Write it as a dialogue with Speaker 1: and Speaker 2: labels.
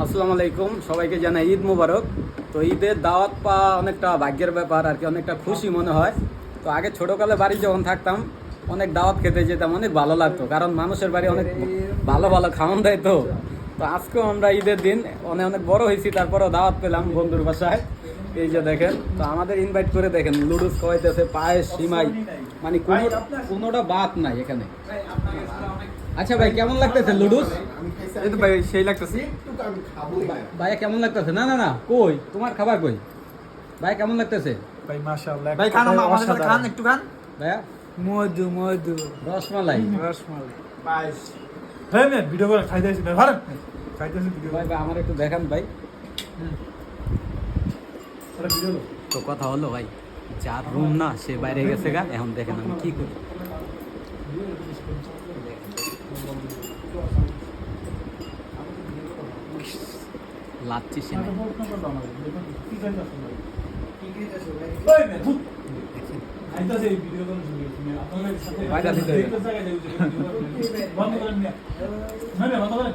Speaker 1: আসসালামু আলাইকুম, সবাইকে জানাই ঈদ মুবারক। তো ঈদের দাওয়াত পাওয়া অনেকটা ভাগ্যের ব্যাপার আর কি, অনেকটা খুশি মনে হয়। তো আগে ছোটোকালে বাড়ি যখন থাকতাম অনেক দাওয়াত খেতে যেতাম, অনেক ভালো লাগতো, কারণ মানুষের বাড়ি অনেক ভালো ভালো খাওয়ান দেয়। তো তো আজকেও আমরা ঈদের দিন অনেক অনেক বড় হয়েছি, তারপরেও দাওয়াত পেলাম বন্ধুর বাসায়। এই যে দেখেন, তো আমাদের ইনভাইট করে দেখেন, লুডুস খাওয়াইতেছে, পায়েস, সিমাই, মানে কোনোটা বাদ নাই এখানে। আচ্ছা ভাই, কেমন লাগতেছে লুডুস?
Speaker 2: এই তো ভাই সেই লাগতেছে।
Speaker 1: ভাইয়া কেমন লাগতেছে? না না না, কই তোমার খাবার কই? ভাই কেমন লাগতেছে?
Speaker 2: ভাই মাশাআল্লাহ। ভাই খান, আমাদের সাথে খান, একটু খান
Speaker 1: ভাইয়া
Speaker 2: মধু মধু
Speaker 1: রসমালাই,
Speaker 2: রসমালাই পায়েস। হ্যাঁ না, ভিডিও করে খাইতেছি ভাই, ভালো খাইতেছি ভিডিও।
Speaker 1: ভাই ভাই আমার একটু দেখান ভাই।
Speaker 2: আরে ভিডিও
Speaker 1: তো কথা হলো ভাই, যার রুম না সে বাইরে গেছে গা, এখন দেখেন আমি কি করি। লাচ্ছি সিমাই
Speaker 2: আইতাছে এই ভিডিও করে শুনি তুমি আপনাদের সাথে
Speaker 1: বাইরে দিতে
Speaker 2: বন্ধ করেন না, না বন্ধ করেন।